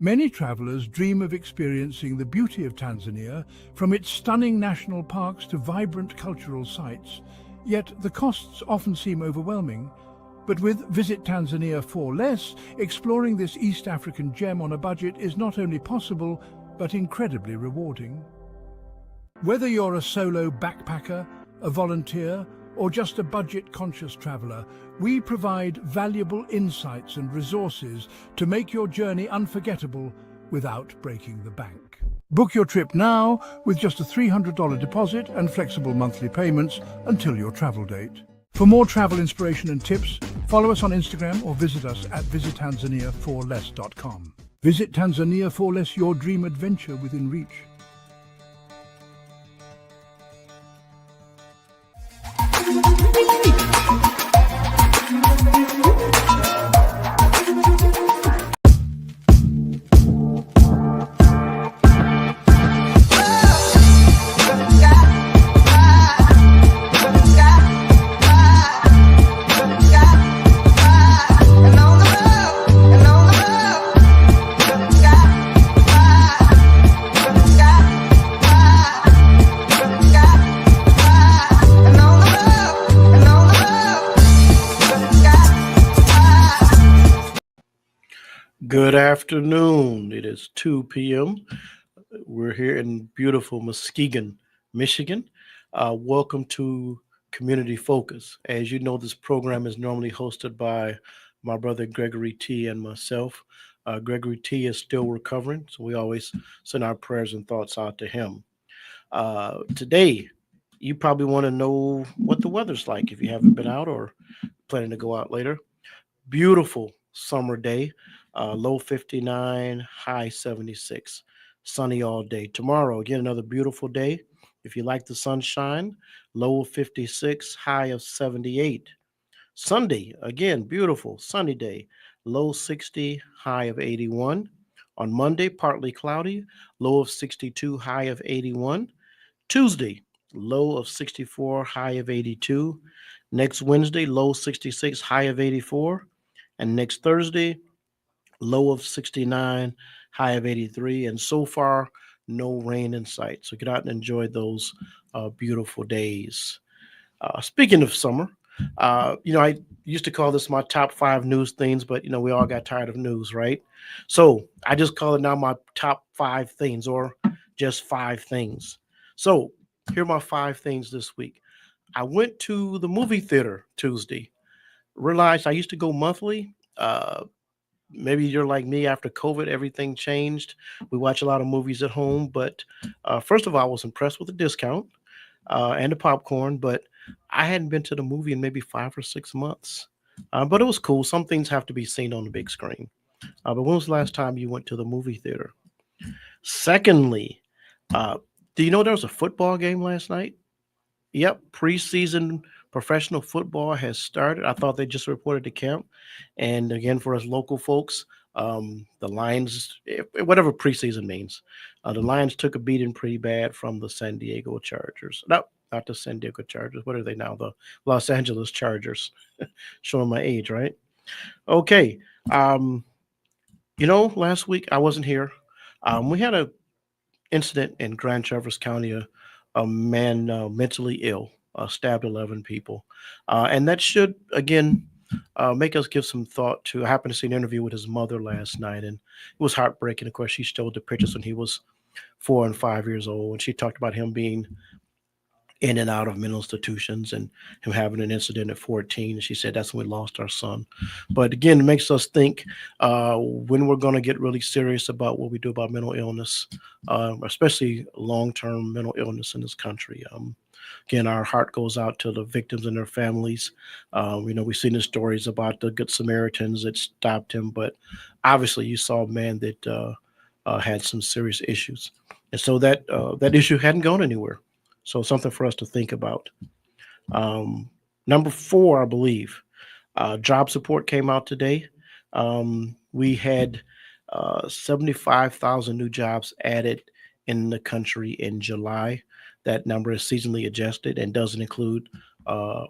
Many travelers dream of experiencing the beauty of Tanzania, from its stunning national parks to vibrant cultural sites. Yet the costs often seem overwhelming. But with Visit Tanzania for Less, exploring this East African gem on a budget is not only possible, but incredibly rewarding. Whether you're a solo backpacker, a volunteer, or just a budget-conscious traveler, we provide valuable insights and resources to make your journey unforgettable without breaking the bank. Book your trip now with just a $300 deposit and flexible monthly payments until your travel date. For more travel inspiration and tips, follow us on Instagram or visit us at visittanzaniaforless.com. Visit Tanzania for Less, your dream adventure within reach. Good afternoon. It is 2 p.m. We're here in beautiful Muskegon, Michigan. Welcome to Community Focus. As you know, this program is normally hosted by my brother Gregory T. and myself. Gregory T. is still recovering, so we always send our prayers and thoughts out to him. Today, you probably want to know what the weather's like if you haven't been out or planning to go out later. Beautiful summer day. Low 59, high 76, sunny all day. Tomorrow, again, another beautiful day. If you like the sunshine, low of 56, high of 78. Sunday, again, beautiful, sunny day, low 60, high of 81. On Monday, partly cloudy, low of 62, high of 81. Tuesday, low of 64, high of 82. Next Wednesday, low 66, high of 84. And next Thursday, low of 69, high of 83, and so far, no rain in sight. So get out and enjoy those beautiful days. Speaking of summer, I used to call this my top 5 news things, but, we all got tired of news, right? So I just call it now my top 5 things, or just 5 things. So here are my 5 things this week. I went to the movie theater Tuesday. Realized I used to go monthly. Maybe you're like me. After COVID, everything changed. We watch a lot of movies at home, but first of all, I was impressed with the discount and the popcorn, but I hadn't been to the movie in maybe 5 or 6 months. But it was cool. Some things have to be seen on the big screen. But when was the last time you went to the movie theater? Secondly, do you know there was a football game last night? Yep, preseason professional football has started. I thought they just reported to camp. And again, for us local folks, the Lions, whatever preseason means, the Lions took a beating pretty bad from the San Diego Chargers. No, not the San Diego Chargers. What are they now? The Los Angeles Chargers. Showing my age, right? Okay. Last week I wasn't here. We had an incident in Grand Traverse County. A man mentally ill stabbed 11 people. And that should, again, make us give some thought to. I happened to see an interview with his mother last night, and it was heartbreaking. Of course, she showed the pictures when he was 4 and 5 years old, and she talked about him being in and out of mental institutions and him having an incident at 14. She said that's when we lost our son. But again, it makes us think when we're going to get really serious about what we do about mental illness, especially long-term mental illness in this country. Again, our heart goes out to the victims and their families. We've seen the stories about the Good Samaritans that stopped him, but obviously you saw a man that had some serious issues. And so that issue hadn't gone anywhere. So something for us to think about. Number 4, I believe, job support came out today. We had 75,000 new jobs added in the country in July. That number is seasonally adjusted and doesn't include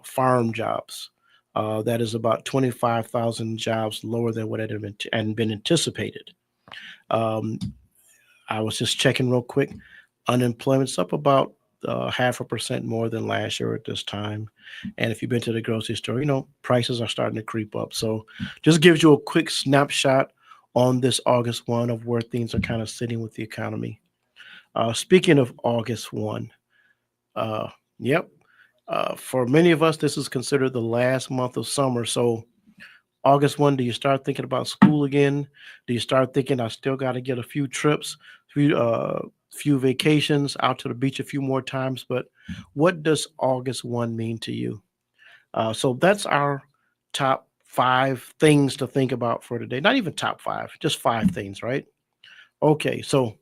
farm jobs. That is about 25,000 jobs lower than what had been anticipated. Um, I was just checking real quick. Unemployment's up about 0.5% more than last year at this time. And if you've been to the grocery store, prices are starting to creep up. So just gives you a quick snapshot on this August 1 of where things are kind of sitting with the economy. Speaking of August 1, uh, yep, for many of us, this is considered the last month of summer. So August 1, do you start thinking about school again? Do you start thinking I still got to get a few trips, few vacations out to the beach a few more times? But what does August 1 mean to you? So that's our top 5 things to think about for today. Not even top 5, just 5 things, right? Okay, so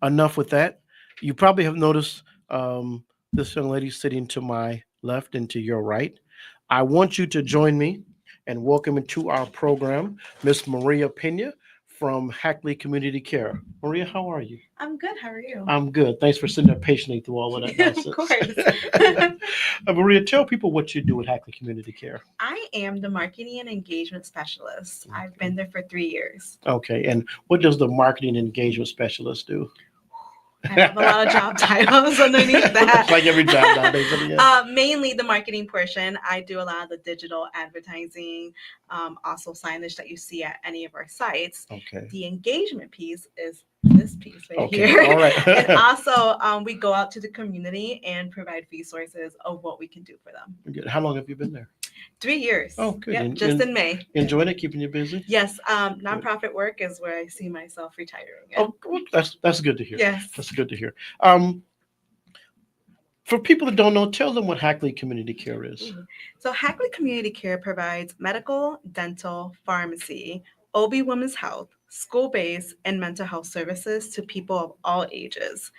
enough with that. You probably have noticed this young lady sitting to my left and to your right. I want you to join me and welcome into our program Miss Maria Pena from Hackley Community Care. Maria, how are you? I'm good. How are you? I'm good. Thanks for sitting there patiently through all of that nonsense. Of course. Maria, tell people what you do at Hackley Community Care. I am the marketing and engagement specialist. I've been there for 3 years. Okay, and what does the marketing engagement specialist do? I have a lot of job titles underneath that. It's like every job nowadays. Mainly the marketing portion. I do a lot of the digital advertising, also signage that you see at any of our sites. Okay. The engagement piece is this piece right Okay. here. All right. And also, we go out to the community and provide resources of what we can do for them. Good. How long have you been there? 3 years. Oh, good. Yep, just in May. Enjoying it, keeping you busy? Yes, nonprofit work is where I see myself retiring. Oh, well, that's good to hear. Yes. That's good to hear. For people that don't know, tell them what Hackley Community Care is. So Hackley Community Care provides medical, dental, pharmacy, OB women's health, school-based, and mental health services to people of all ages.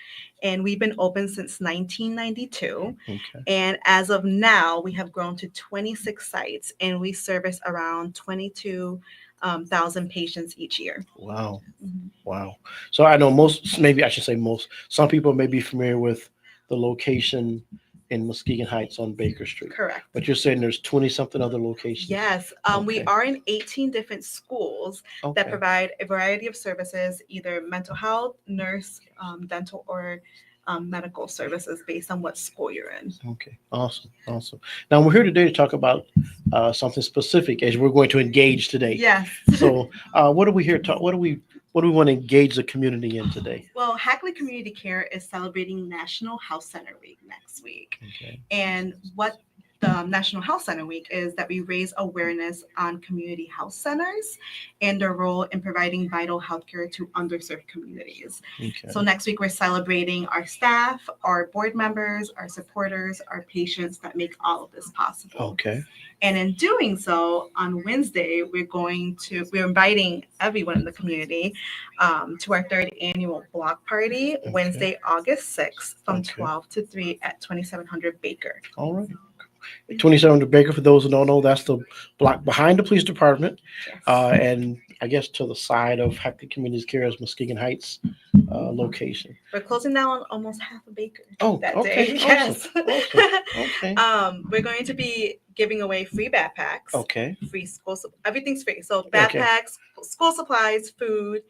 And we've been open since 1992. Okay. And as of now, we have grown to 26 sites, and we service around 22,000 patients each year. Wow. Mhm. Wow. So I know most, maybe I should say most, some people may be familiar with the location in Muskegon Heights on Baker Street. Correct. But you're saying there's 20 something other locations? Yes, we Okay. are in 18 different schools that Okay. provide a variety of services, either mental health, nurse, dental, or medical services based on what school you're in. Okay. Awesome. Awesome. Now we're here today to talk about something specific as we're going to engage today. Yes. So what are we here to what do we want to engage the community in today? Well, Hackley Community Care is celebrating National Health Center Week next week. Okay. And what the National Health Center Week is that we raise awareness on community health centers and their role in providing vital healthcare to underserved communities. Okay. So next week we're celebrating our staff, our board members, our supporters, our patients that make all of this possible. Okay. And in doing so, on Wednesday, we're inviting everyone in the community to our 3rd annual block party, Okay. Wednesday, August 6th from Okay. 12 to 3 at 2700 Baker. All right. 2700 Baker, for those who don't know, that's the block behind the police department. Yes. And I guess to the side of Hackley Community Care's Muskegon Heights location. We're closing down almost half a Baker Oh, that okay. day. Awesome. Yes. Awesome. Okay. We're going to be giving away free backpacks. Okay. Free school, everything's free. So Okay. backpacks, school supplies, food,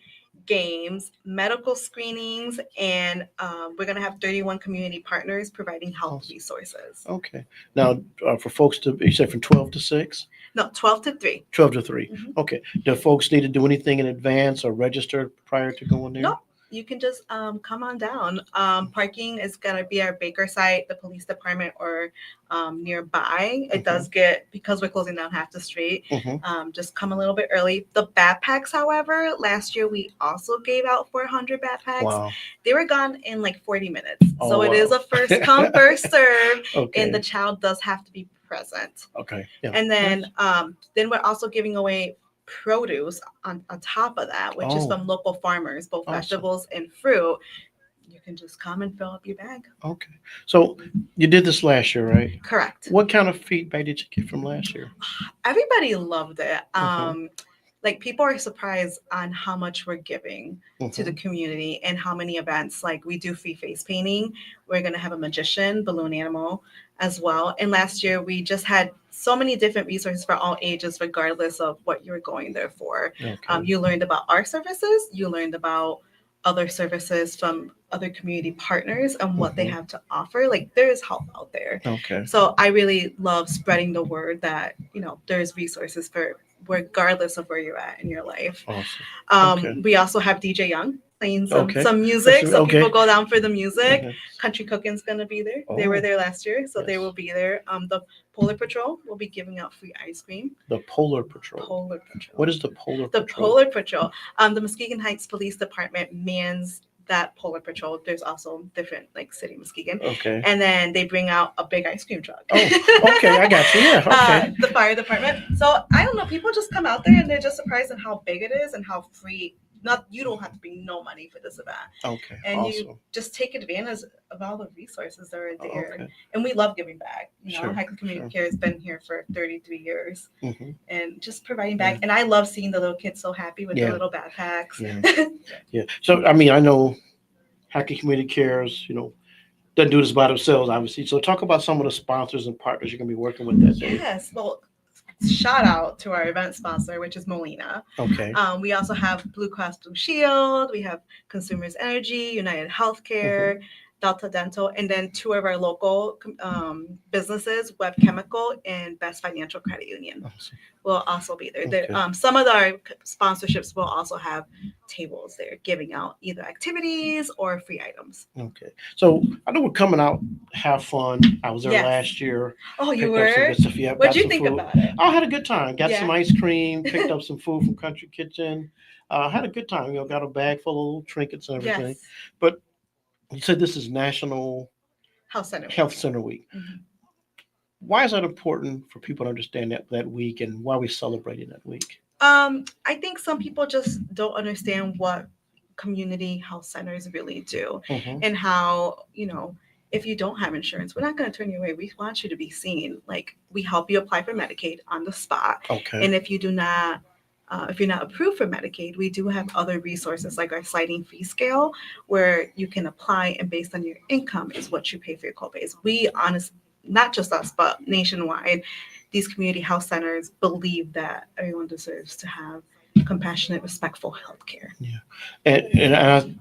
games, medical screenings, and we're going to have 31 community partners providing health Awesome. resources. Okay. Now, for folks you said from 12 to 6? No, 12 to 3. 12 to 3. Mhm. Okay. Do folks need to do anything in advance or register prior to going there? Nope. You can just come on down. Parking is going to be our Baker site, the police department, or nearby. It does get, because we're closing down half the street, just come a little bit early. The backpacks, however, last year we also gave out 400 backpacks. Wow. They were gone in like 40 minutes. Oh, So wow. it is a first come, first serve, Okay. and the child does have to be present. Okay. Yeah. And then we're also giving away produce on top of that, which is Oh. from local farmers, both Awesome. vegetables and fruit. You can just come and fill up your bag. Okay. So you did this last year, right? Correct. What kind of feedback did you get from last year? Everybody loved it. Mhm. like people are surprised on how much we're giving to the Mhm. community and how many events. Like we do free face painting. We're gonna have a magician, balloon animal as well. And last year we just had so many different resources for all ages, regardless of what you're going there for. Okay. You learned about our services. You learned about other services from other community partners and what they Mhm. have to offer. Like there is help out there. Okay. So I really love spreading the word that, there's resources for regardless of where you're at in your life. Awesome. Okay. We also have DJ Young playing some Okay. music, so Okay. people go down for the music. Okay. Country Cooking's gonna be there. They were Oh, there last year, so they yes. will be there. The Polar Patrol will be giving out free ice cream. The Polar Patrol. Polar Patrol. What is the Polar The Patrol? Polar Patrol. The Muskegon Heights Police Department mans that Polar Patrol. There's also different like City Muskegon, Okay. and then they bring out a big ice cream truck. Oh, okay. I got you. Yeah. Okay. The fire department. So I don't know. People just come out there and they're just surprised at how big it is and how free. Not you don't have to bring no money for this event, Okay. and Awesome. you just take advantage of all the resources that are there. Okay. And we love giving back. Sure, Hackley Community sure. Care has been here for 33 years. Mhm. And just providing back. Yeah. And I love seeing the little kids so happy with Yeah. their little backpacks. Yeah. Yeah. So I mean, I know Hackett Community Cares, doesn't do this by themselves, obviously. So talk about some of the sponsors and partners you're gonna be working with that day. Yes. Well, shout out to our event sponsor, which is Molina. Okay. We also have Blue Cross Blue Shield. We have Consumers Energy, United Healthcare, Delta Dental, and then two of our local businesses, Web Chemical and Best Financial Credit Union, Awesome. will also be there. Okay. Some of our sponsorships will also have tables there giving out either activities or free items. Okay. So I know we're coming out, have fun. I was there Yes. last year. Oh, you Picked up some were? good stuff. Yeah, What'd got you some think food. about it? I had a good time. Got Yeah. some ice cream. Picked up some food from Country Kitchen. Had a good time. Got a bag full of little trinkets and everything. Yes. But you said this is National Health Center. Health Center Week. Mhm. Why is that important for people to understand that week and why we celebrating that week? I think some people just don't understand what community health centers really do Mhm. and how, if you don't have insurance, we're not going to turn you away. We want you to be seen. Like we help you apply for Medicaid on the spot. Okay. And if you're not approved for Medicaid, we do have other resources like our sliding fee scale where you can apply and based on your income is what you pay for your copays. We honestly, not just us, but nationwide, these community health centers believe that everyone deserves to have compassionate, respectful health care. And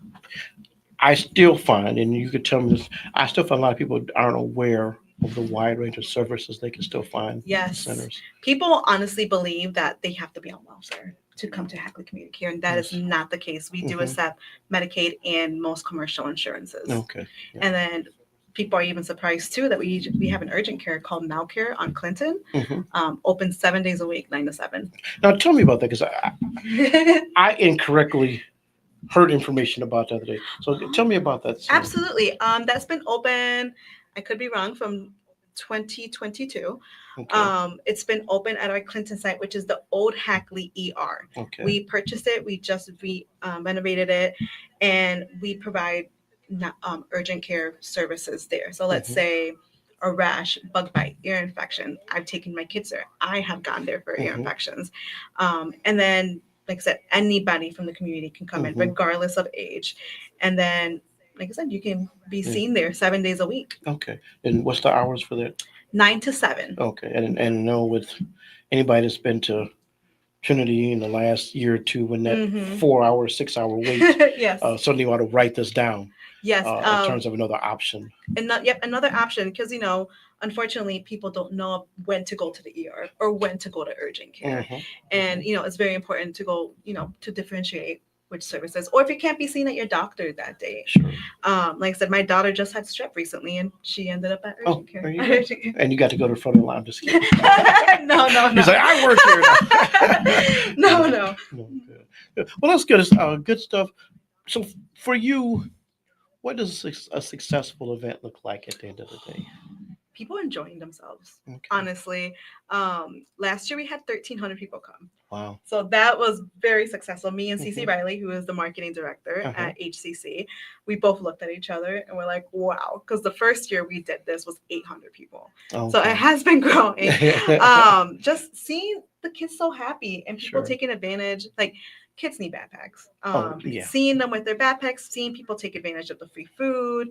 I still find, and you could tell me this, I still find a lot of people aren't aware of the wide range of services they can still find Yes. in centers. People honestly believe that they have to be on welfare to come to Hackley Community Care, and that is Yes. not the case. We do Mhm. accept Medicaid and most commercial insurances. Okay. Yeah. And then people are even surprised too that we have an urgent care called Now Care on Clinton, Mhm. open 7 days a week, 9 to 7. Now tell me about that because I incorrectly heard information about the other day. So tell me about that. center. Absolutely. That's been open, I could be wrong, from 2022. Okay. It's been open at our Clinton site, which is the old Hackley ER. Okay. We purchased it. We just renovated it, and we provide urgent care services there. So let's Mhm. say a rash, bug bite, ear infection. I've taken my kids there. I have gone there for ear Mhm. infections. And then, like I said, anybody from the community can come in, Mhm. regardless of age. And then, like I said, you can be Yeah. seen there 7 days a week, Okay. And what's the hours for that? 9 to 7. Okay. And know with anybody that's been to Trinity in the last year or two, when that Mhm. 4 hour, 6 hour wait, Yes. certainly ought to write this down Yes. in terms of another option. And another option, because unfortunately people don't know when to go to the ER or when to go to urgent care. Mhm. And it's very important to go, to differentiate which services, or if you can't be seen at your doctor that day. Sure. Like I said, my daughter just had strep recently and she ended up at urgent care. there you go. And you got to go to the front of the line. I'm just kidding. No. He's like, I work here. No. No, good. Well, that's good. It's, good stuff. So for you, what does a successful event look like at the end of the day? people enjoying themselves. Okay. Honestly, last year we had 1,300 people come. Wow. So that was very successful. Me and Cece Mhm. Riley, who is the marketing director Uh-huh. at HCC, we both looked at each other and we're like, wow. Because the first year we did this was 800 people. So Okay. it has been growing. Just seeing the kids so happy and people Sure. taking advantage, like kids need backpacks. Yeah. Seeing them with their backpacks, seeing people take advantage of the free food,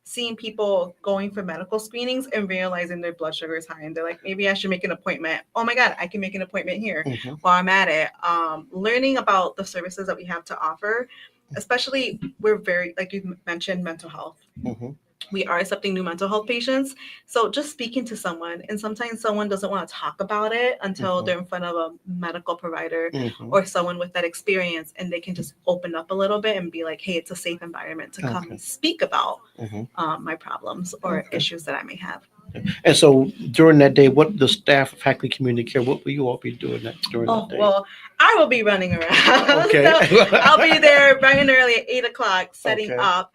seeing people going for medical screenings and realizing their blood sugar is high and they're like, maybe I should make an appointment. Oh my God, I can make an appointment here Mhm. while I'm at it. Learning about the services that we have to offer, especially we're very, like you mentioned, mental health. Mhm. We are accepting new mental health patients. So just speaking to someone, and sometimes someone doesn't want to talk about it until Mhm. they're in front of a medical provider Mhm. or someone with that experience, and they can just open up a little bit and be like, hey, it's a safe environment to come Okay. and speak about Mhm. my problems or Okay. issues that I may have. And so during that day, what the staff of faculty community care, what will you all be doing during Oh, that day? well, I will be running around. Okay. So I'll be there bright and early at 8 o'clock setting Okay. up.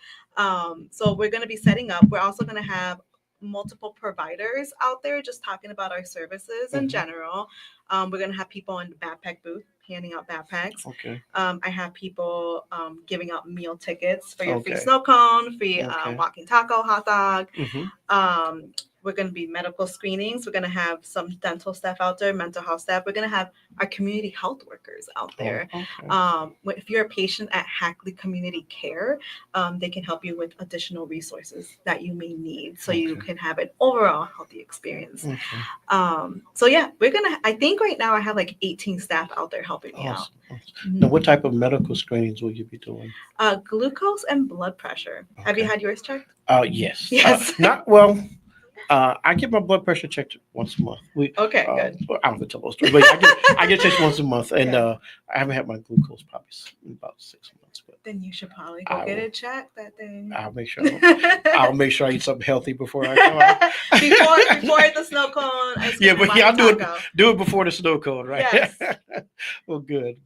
So we're going to be setting up. We're also going to have multiple providers out there just talking about our services in Mhm. general. We're going to have people in the backpack booth handing out backpacks. Okay. I have people giving out meal tickets for your free Okay. snow cone, free Okay. walking taco, hot dog. Mhm. We're going to be medical screenings. We're going to have some dental staff out there, mental health staff. We're going to have our community health workers out there. Oh, okay. If you're a patient at Hackley Community Care, they can help you with additional resources that you may need so you Okay. can have an overall healthy experience. Okay. So yeah, I think right now I have like 18 staff out there helping me out. Awesome. Now, what type of medical screenings will you be doing? Glucose and blood pressure. Have you Okay. had yours checked? Yes. Yes. Not well. I get my blood pressure checked once a month. Okay, good. Well, I don't have to tell those stories, but I get checked once a month, and Yeah. I haven't had my glucose probably in about 6 months. But Then you should probably go I get will. it checked that day. I'll make sure. I'll make sure I eat something healthy before I come out. before the snow cone, ice cream, Yeah, but and I'll do taco. it before the snow cone, right? Yes. Well, good,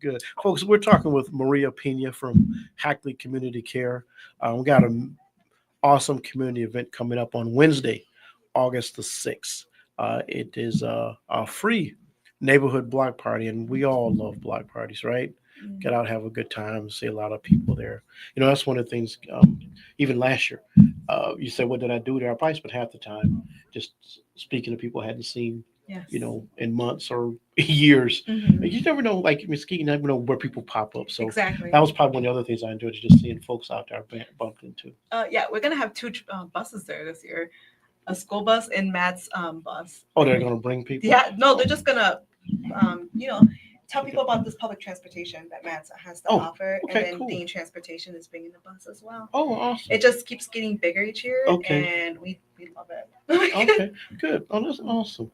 folks. We're talking with Maria Pena from Hackley Community Care. We got an awesome community event coming up on Wednesday, August the 6th. It is a free neighborhood block party, and we all love block parties, right? Get out, have a good time, see a lot of people there. That's one of the things. Even last year, you said, "What did I do there?" I probably spent half the time just speaking to people I hadn't seen, Yes. in months or years. Mhm. You never know, like Mesquite, you never know where people pop up. So Exactly. that was probably one of the other things I enjoyed, is just seeing folks out there I bumped into. Yeah, we're gonna have two buses there this year, a school bus and Matt's bus. Oh, they're going to bring people? Yeah, no, they're just gonna, tell people about this public transportation that Matt's has to offer, okay, and then cool. Dean Transportation is bringing the bus as well. Oh, awesome. It just keeps getting bigger each year, Okay. and we love it. Okay, good. Oh, that's awesome.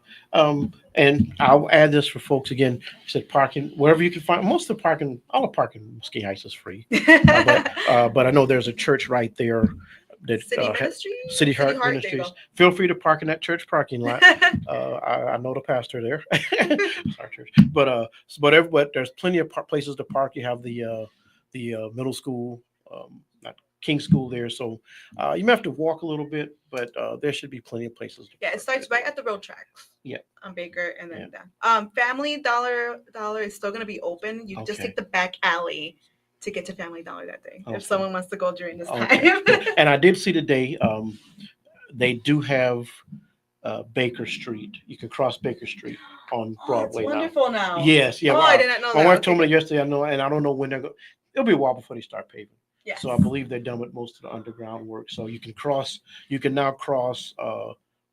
And I'll add this for folks again. You said parking wherever you can find. Most of the parking, all the parking in Ski Heights is free. But I know there's a church right there that City Ministries. City Heart There you Ministries. go. Feel free to park in that church parking lot. I know the pastor there. Sorry, church. But there's plenty of places to park. You have the middle school, not King School there, so you may have to walk a little bit, but there should be plenty of places to Yeah, park it starts there. right at the road tracks. Yeah. On Baker and then down. Family Dollar is still gonna be open. You just Okay. take the back alley to get to Family Dollar that day. Okay. If someone wants to go during this time. Okay. And I did see today, they do have Baker Street. You can cross Baker Street on Broadway It's now. wonderful now. Yes, yeah. Oh, I did not know My that. wife told me yesterday. I know, and I don't know when they're going. It'll be a while before they start paving. Yes. So I believe they're done with most of the underground work. So you can now cross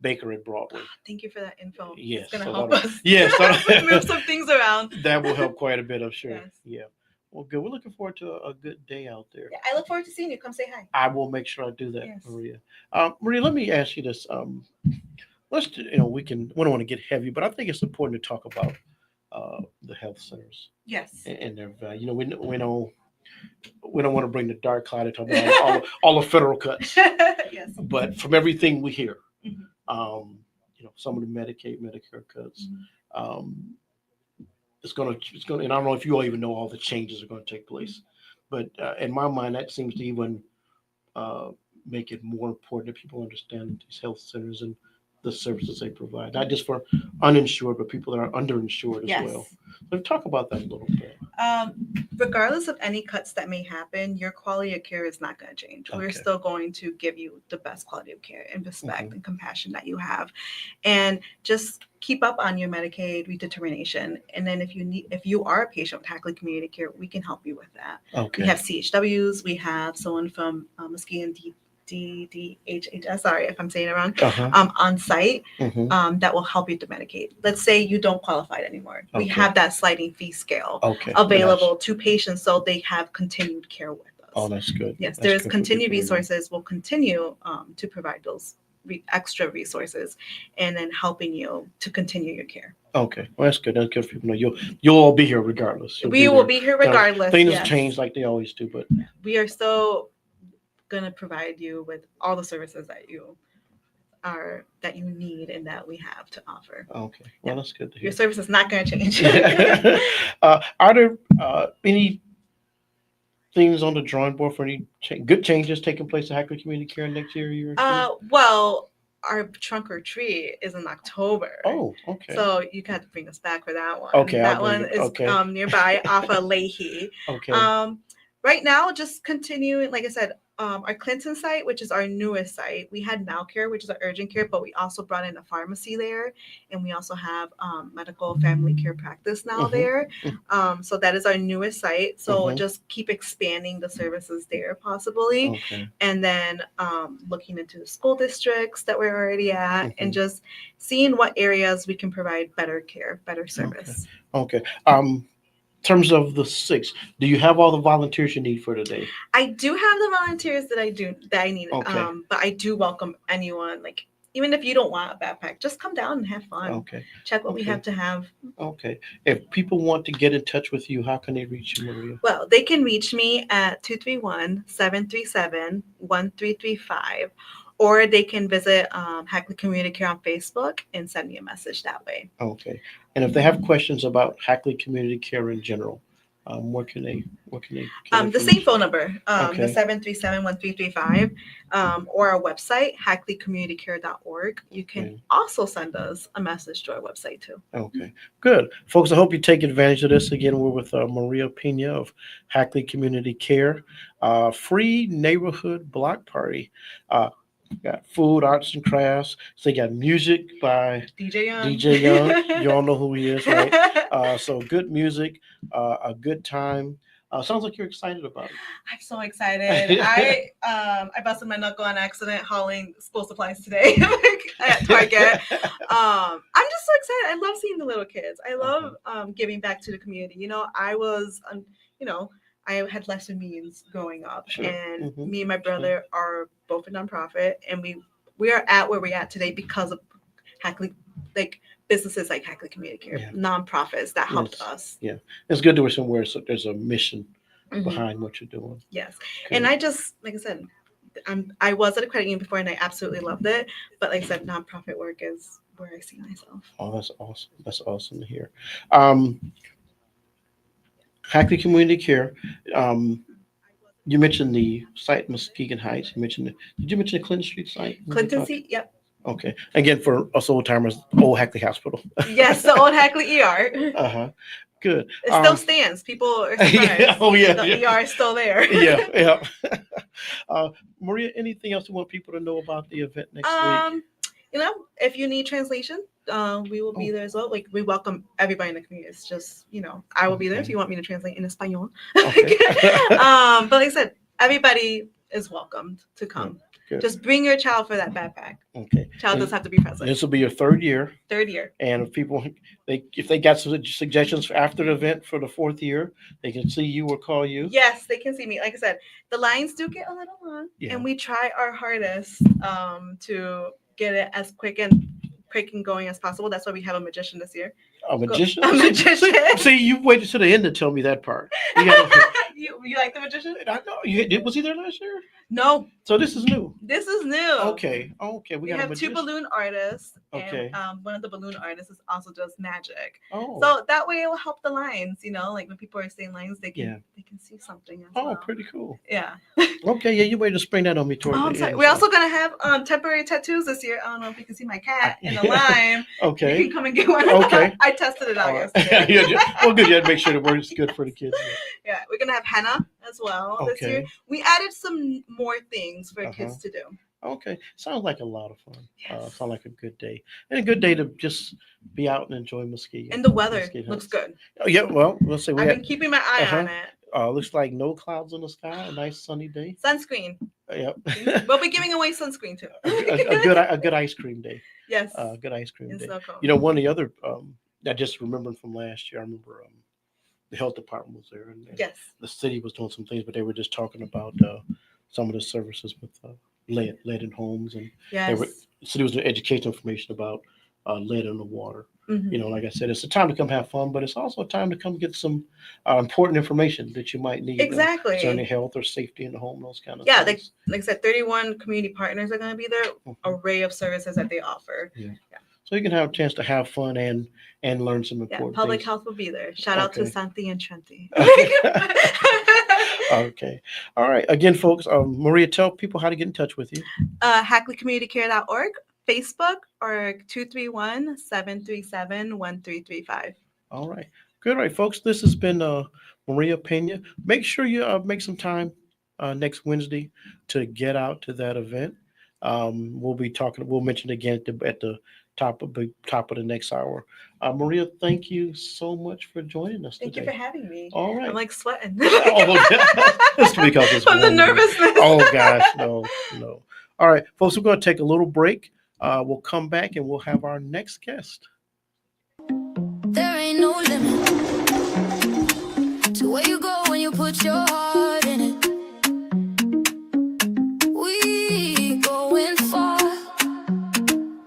Baker and Broadway. Thank you for that info. Yes, It's gonna so help that'll- us. yes, that'll- move some things around. That will help quite a bit, I'm sure. Yes. Yeah. Well, good. We're looking forward to a good day out there. Yeah, I look forward to seeing you. Come say hi. I will make sure I do that, Yes. Maria. Maria, let me ask you this. We don't want to get heavy, but I think it's important to talk about the health centers Yes. and their value. We don't want to bring the dark cloud and talk about all the federal cuts. Yes. But from everything we hear, Mhm. some of the Medicaid, Medicare cuts, Mhm. it's gonna, and I don't know if you all even know all the changes are going to take place, but in my mind, that seems to even make it more important that people understand these health centers and the services they provide, not just for uninsured, but people that are underinsured as well. Yes. So talk about that a little bit. Regardless of any cuts that may happen, your quality of care is not going to change. We're Okay. still going to give you the best quality of care and respect Mhm. and compassion that you have, and just keep up on your Medicaid redetermination. And then if you are a patient with Hackley Community Care, we can help you with that. Okay. We have CHWs. We have someone from Muskegon DDHHS. Sorry if I'm saying it wrong. Uh-huh. On site. Mhm. That will help you to Medicaid. Let's say you don't qualify anymore. We Okay. have that sliding fee scale Okay. available Nice. to patients so they have continued care with us. Oh, that's good. Yes, That's there's good for continued people to know. resources. We'll continue to provide those extra resources and then helping you to continue your care. Okay, well that's good. That's good for people to know. You'll all be here regardless. You'll We will be here Now, regardless. things Yes. change like they always do, but We are still going to provide you with all the services that you need and that we have to offer. okay. Well, that's good to hear. Your service is not going to change. Are there any things on the drawing board for any good changes taking place at Hackley Community Care next year or two? Well, our trunk or treat is in October. Oh, okay. So you got to bring us back for that one. Okay, That I'll bring one it. is Okay. Nearby off of Leahy. Okay. Right now, just continuing, like I said, our Clinton site, which is our newest site, we had Now Care, which is our urgent care, but we also brought in a pharmacy there, and we also have medical family care practice now Mhm. there. So that is our newest site. So Mhm. just keep expanding the services there, possibly, Okay. and then looking into the school districts that we're already at, and Mhm. just seeing what areas we can provide better care, better service. Okay. In terms of the 6, do you have all the volunteers you need for today? I do have the volunteers that I need. Okay. But I do welcome anyone. Like, even if you don't want a backpack, just come down and have fun. Okay. Check what we Okay. have to have. Okay. If people want to get in touch with you, how can they reach you, Maria? Well, they can reach me at 231-737-1335, or they can visit Hackley Community Care on Facebook and send me a message that way. Okay. And if they have questions about Hackley Community Care in general, what can they get The same information? phone number, the Okay. 737-1335, or our website, hackleycommunitycare.org. You can Okay. also send us a message to our website too. Okay, good. Folks, I hope you take advantage of this. Again, we're with Maria Pena of Hackley Community Care. Free neighborhood block party. Got food, arts, and crafts. So they got music by DJ Young. DJ Young. You all know who he is, right? So good music, a good time. Sounds like you're excited about it. I'm so excited. I busted my knuckle on accident hauling school supplies today at Target. I'm just so excited. I love seeing the little kids. I love giving back to the community. I was, I had lesser means growing up, Sure. and Mhm. me and my brother are both a nonprofit, and we are at where we're at today because of Hackley, like businesses like Hackley Community Care, Yeah. nonprofits that helped Yes. us. Yeah, it's good to be somewhere so there's a mission Mhm. behind what you're doing. Yes. Good. And I just, like I said, I was at a credit union before and I absolutely loved it. But like I said, nonprofit work is where I see myself. Oh, that's awesome. That's awesome to hear. Hackley Community Care. You mentioned the site Muskegon Heights. Did you mention the Clinton Street site? Clinton Seat, yep. Okay. Again, for us old timers, Old Hackley Hospital. Yes, the old Hackley ER. Uh-huh. Good. It still stands. People are surprised. Yeah, oh yeah. The ER is still there. Yeah. Maria, anything else you want people to know about the event next week? If you need translation, we will be there as well. Like, we welcome everybody in the community. It's just, I will be there if you want me to translate in Espanol. Okay. But like I said, everybody is welcomed to come. Good. Just bring your child for that backpack. Okay. Child does have to be present. This will be your third year. Third year. And if people, if they got some suggestions for after the event for the fourth year, they can see you or call you. Yes, they can see me. Like I said, the lines do get a little long, Yeah. and we try our hardest to get it as quick and going as possible. That's why we have a magician this year. A magician? A magician. See, you waited to the end to tell me that part. You like the magician? I know. Was he there last year? No. So this is new. This is new. Okay. We got have a two magician. balloon artists. Okay. And one of the balloon artists also does magic. Oh. So that way it will help the lines. Like when people are saying lines, they can see something as well. Pretty cool. Yeah. Okay, yeah, you waited to spring that on me toward Oh, the I'm sorry. end. We're so- also gonna have temporary tattoos this year. I don't know if you can see my cat in the lime. You Okay. can come and get one. Okay. I tested it out All right. yesterday. Well, good. You had to make sure it works good for the kids. Yeah, we're gonna have henna as well this year. Okay. We added some more things for kids to do. Okay. Sounds like a lot of fun. Yes. Sounds like a good day. And a good day to just be out and enjoy Muskegon. And the weather Muskegon looks Heights. good. Oh, yeah, well, we'll see. I've been keeping my eye on it. Looks like no clouds in the sky. A nice sunny day. Sunscreen. Yep. We'll be giving away sunscreen too. a good ice cream day. Yes. Good ice cream In day. snow cone. You know, one of the other I just remembered from last year. I remember the health department was there, and Yes. the city was doing some things, but they were just talking about some of the services with lead in homes, and Yes. the city was doing educational information about lead in the water. Mhm. You know, like I said, it's a time to come have fun, but it's also a time to come get some important information that you might need Exactly. concerning health or safety in the home, those kind of Yeah, things. like I said, 31 community partners are going to be there. Array of services that they offer. Yeah. So you can have a chance to have fun and learn some Yeah, important public things. health will be there. Shout out to Okay. Santi and Trenti. Okay. All right. Again, folks, Maria, tell people how to get in touch with you. HackleyCommunityCare.org, Facebook, or 231-737-1335. All right. Good. All right, folks. This has been Maria Pena. Make sure you make some time next Wednesday to get out to that event. We'll be talking. We'll mention again at the top of the next hour. Maria, thank you so much for joining us Thank today. you for having me. All right. I'm like sweating. It's because it's from the warm. nervousness. Oh gosh, no. All right, folks, we're going to take a little break. We'll come back and we'll have our next guest. There ain't no limit to where you go when you put your heart in it. We going far,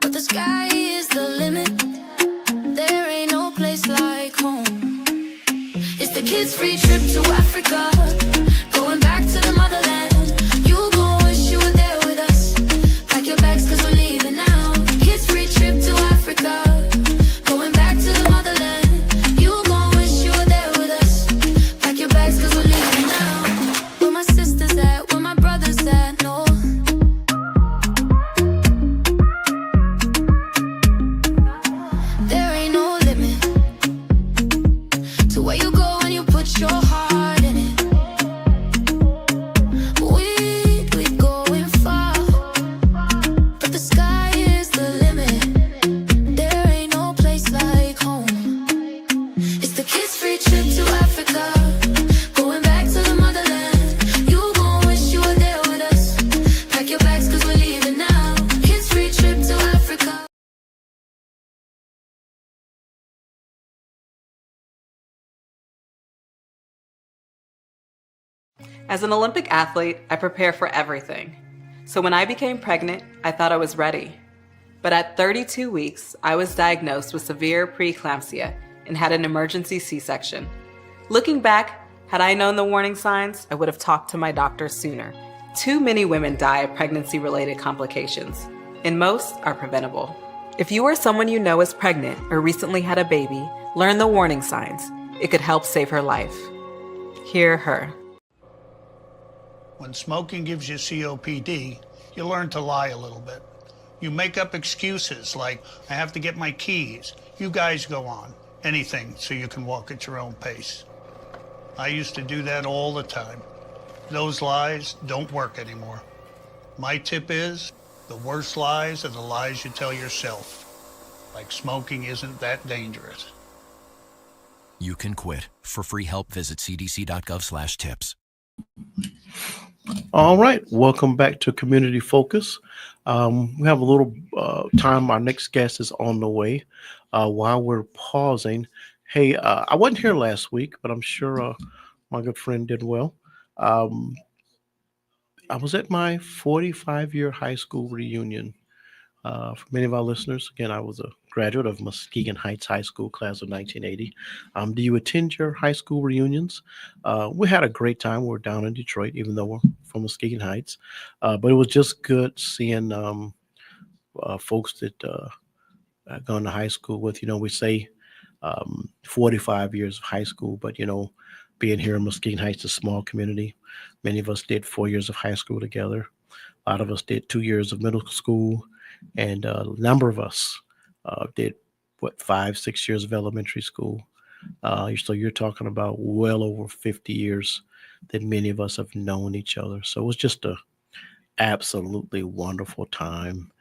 but the sky is the limit. There ain't no place like home. It's the kids' free trip to Africa, going back to the motherland. You gon' wish you were there with us. Pack your bags 'cause we're leaving now. Kids' free trip to Africa. Going back to the motherland. You gon' wish you were there with us. Pack your bags 'cause we're leaving now. Where my sisters at? Where my brothers at? No. There ain't no limit to where you go when you put your heart in it. We going far, but the sky is the limit. There ain't no place like home. It's the kids' free trip to Africa, going back to the motherland. You gon' wish you were there with us. Pack your bags 'cause we're leaving now. Kids' free trip to Africa. As an Olympic athlete, I prepare for everything. So when I became pregnant, I thought I was ready. But at 32 weeks, I was diagnosed with severe preeclampsia and had an emergency C-section. Looking back, had I known the warning signs, I would have talked to my doctor sooner. Too many women die of pregnancy-related complications, and most are preventable. If you or someone you know is pregnant or recently had a baby, learn the warning signs. It could help save her life. Hear her. When smoking gives you COPD, you learn to lie a little bit. You make up excuses like, I have to get my keys. You guys go on. Anything so you can walk at your own pace. I used to do that all the time. Those lies don't work anymore. My tip is, the worst lies are the lies you tell yourself. Like smoking isn't that dangerous. You can quit. For free help, visit cdc.gov/tips. All right, welcome back to Community Focus. We have a little time. Our next guest is on the way. While we're pausing, hey, I wasn't here last week, but I'm sure my good friend did well. I was at my 45-year high school reunion. For many of our listeners, again, I was a graduate of Muskegon Heights High School, class of 1980. Do you attend your high school reunions? We had a great time. We're down in Detroit, even though we're from Muskegon Heights. But it was just good seeing folks that I've gone to high school with. You know, we say 45 years of high school, but, you know, being here in Muskegon Heights, a small community. Many of us did 4 years of high school together. A lot of us did 2 years of middle school, and a number of us did 5, 6 years of elementary school. So you're talking about well over 50 years that many of us have known each other. So it was just a absolutely wonderful time,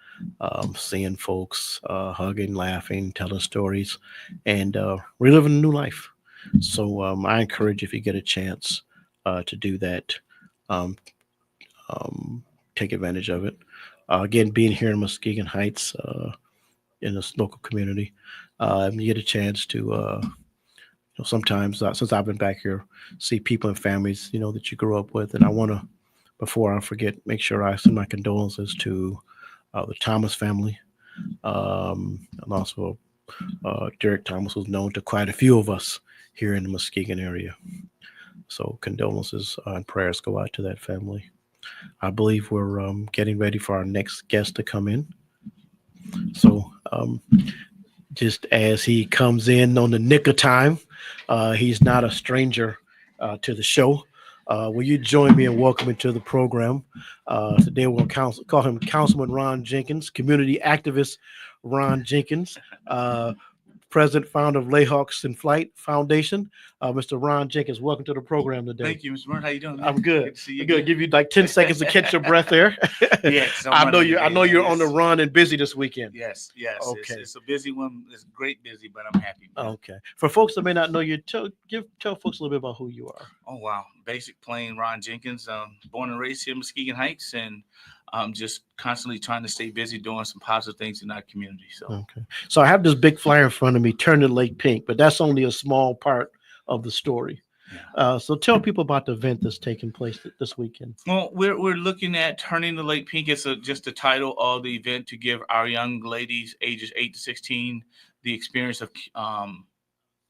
seeing folks, hugging, laughing, telling stories, and reliving a new life. So I encourage, if you get a chance to do that, um, take advantage of it. Again, being here in Muskegon Heights, in this local community, you get a chance to sometimes, since I've been back here, see people and families that you grew up with. And I want to, before I forget, make sure I send my condolences to the Thomas family, and also Derek Thomas was known to quite a few of us here in the Muskegon area. So condolences and prayers go out to that family. I believe we're getting ready for our next guest to come in. So just as he comes in on the nick of time, he's not a stranger to the show. Will you join me in welcoming to the program? Today we'll call him Councilman Ron Jenkins, community activist Ron Jenkins, president, founder of Layhawks in Flight Foundation. Mr. Ron Jenkins, welcome to the program today. Thank you, Mr. Martin. How you doing? I'm good. Good to see you. Good. Give you like 10 seconds to catch your breath there. Yes, I know you're on the run and busy this weekend. Yes. Okay. It's a busy one. It's great busy, but I'm happy. Okay. For folks that may not know you, tell folks a little bit about who you are. Oh wow, basic plain Ron Jenkins. Born and raised here in Muskegon Heights, and just constantly trying to stay busy doing some positive things in our community. So Okay. So I have this big flyer in front of me, Turn the Lake Pink, but that's only a small part of the story. Yeah. So tell people about the event that's taking place this weekend. Well, we're looking at Turning the Lake Pink. It's just the title of the event to give our young ladies ages 8 to 16 the experience of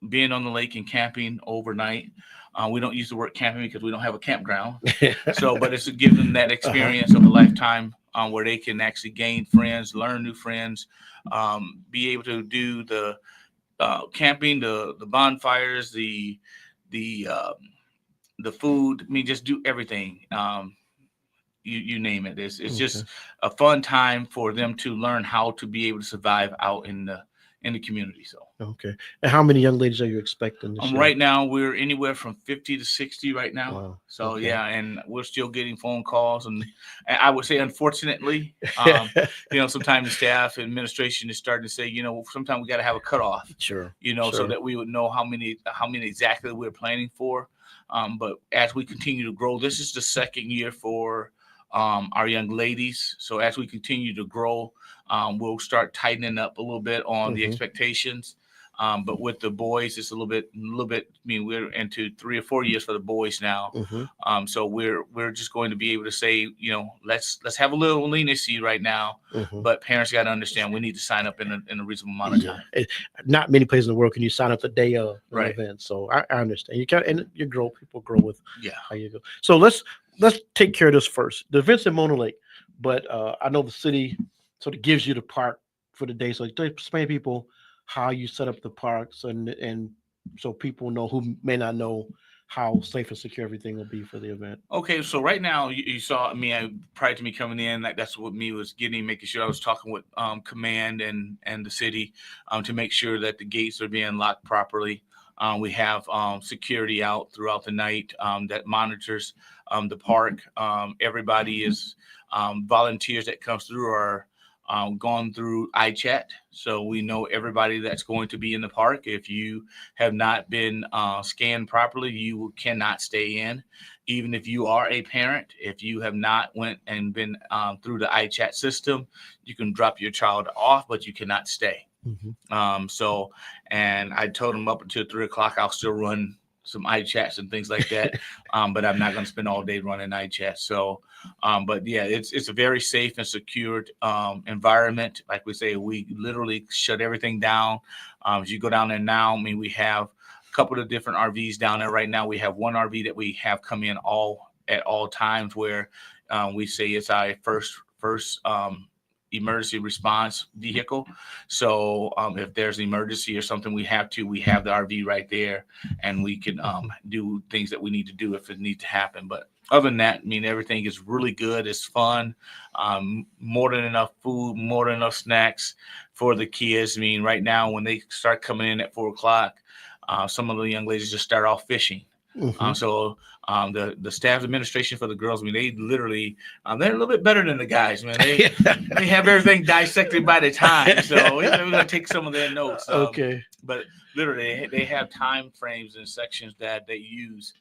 being on the lake and camping overnight. We don't use the word camping because we don't have a campground. But it's to give them that experience of a lifetime where they can actually gain friends, learn new friends, be able to do the camping, the bonfires, the food. I mean, just do everything. You name it. It's just a fun time for them to learn how to be able to survive out in the community. So Okay. And how many young ladies are you expecting this year? right now we're anywhere from 50 to 60 right now. Wow. So Okay. yeah, and we're still getting phone calls, and I would say unfortunately, sometimes the staff administration is starting to say, sometimes we got to have a cutoff, Sure. so Sure. that we would know how many exactly we're planning for. But as we continue to grow, this is the second year for our young ladies. So as we continue to grow, we'll start tightening up a little bit on the expectations. But with the boys, it's a little bit. I mean, we're into 3 or 4 years for the boys now. So we're just going to be able to say, let's have a little leniency right now. But parents got to understand we need to sign up in a reasonable amount of time. Not many places in the world can you sign up the day of an Right. event. So I understand. You can, and people grow with how you go. So let's take care of this first. The event's in Mona Lake, but I know the city sort of gives you the park for the day. So explain to people how you set up the parks and so people know who may not know how safe and secure everything will be for the event. Okay, so right now you saw me prior to me coming in. That's what me was making sure I was talking with command and the city to make sure that the gates are being locked properly. We have security out throughout the night that monitors the park. Everybody is volunteers that comes through are gone through iChat, so we know everybody that's going to be in the park. If you have not been scanned properly, you cannot stay in. Even if you are a parent, if you have not went and been through the iChat system, you can drop your child off, but you cannot stay. And I told them up until 3 o'clock, I'll still run some iChats and things like that. But I'm not going to spend all day running iChats. So, but yeah, it's a very safe and secured environment. Like we say, we literally shut everything down. As you go down there now, I mean, we have a couple of different RVs down there right now. We have one RV that we have come in at all times where we say it's our first emergency response vehicle. So if there's an emergency or something we have the RV right there, and we can do things that we need to do if it needs to happen. But other than that, I mean, everything is really good. It's fun. More than enough food, more than enough snacks for the kids. I mean, right now when they start coming in at 4:00, some of the young ladies just start off fishing. So the staff administration for the girls, I mean, they literally they're a little bit better than the guys, man. They have everything dissected by the time. So we're gonna take some of their notes. Okay. But literally, they have time frames and sections that they use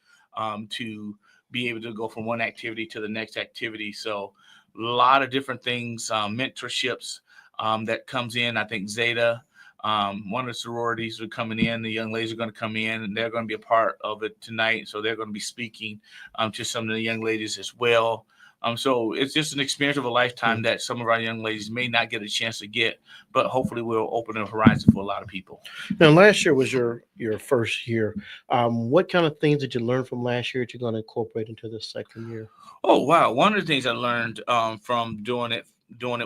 to be able to go from one activity to the next activity. So a lot of different things, mentorships that comes in. I think Zeta. One of the sororities are coming in. The young ladies are going to come in, and they're going to be a part of it tonight. So they're going to be speaking to some of the young ladies as well. So it's just an experience of a lifetime that some of our young ladies may not get a chance to get, but hopefully we'll open the horizon for a lot of people. Now, last year was your first year. What kind of things did you learn from last year that you're going to incorporate into this second year? Oh, wow. One of the things I learned from doing it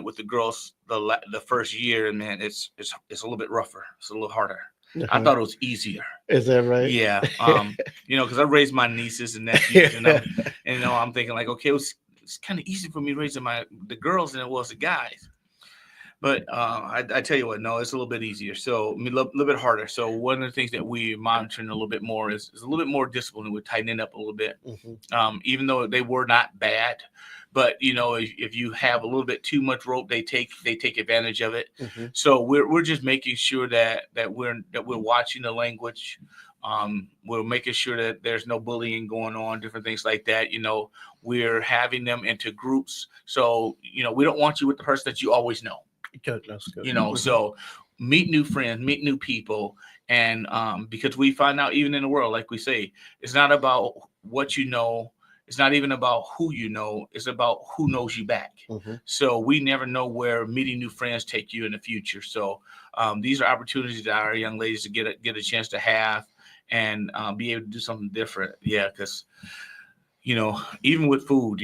with the girls the first year, man, it's a little bit rougher. It's a little harder. I thought it was easier. Is that right? Yeah. Because I raised my nieces and nephews, and I'm thinking like, okay, it's kind of easy for me raising the girls than it was the guys. But I tell you what, no, it's a little bit easier. So a little bit harder. So one of the things that we're monitoring a little bit more is a little bit more discipline. We're tightening up a little bit, even though they were not bad. But if you have a little bit too much rope, they take advantage of it. So we're just making sure that we're watching the language. We're making sure that there's no bullying going on, different things like that. We're having them into groups. So we don't want you with the person that you always know. Good, that's good. So meet new friends, meet new people, and because we find out even in the world, like we say, it's not about what you know. It's not even about who you know. It's about who knows you back. So we never know where meeting new friends take you in the future. So these are opportunities that our young ladies to get a chance to have and be able to do something different. Yeah, because even with food,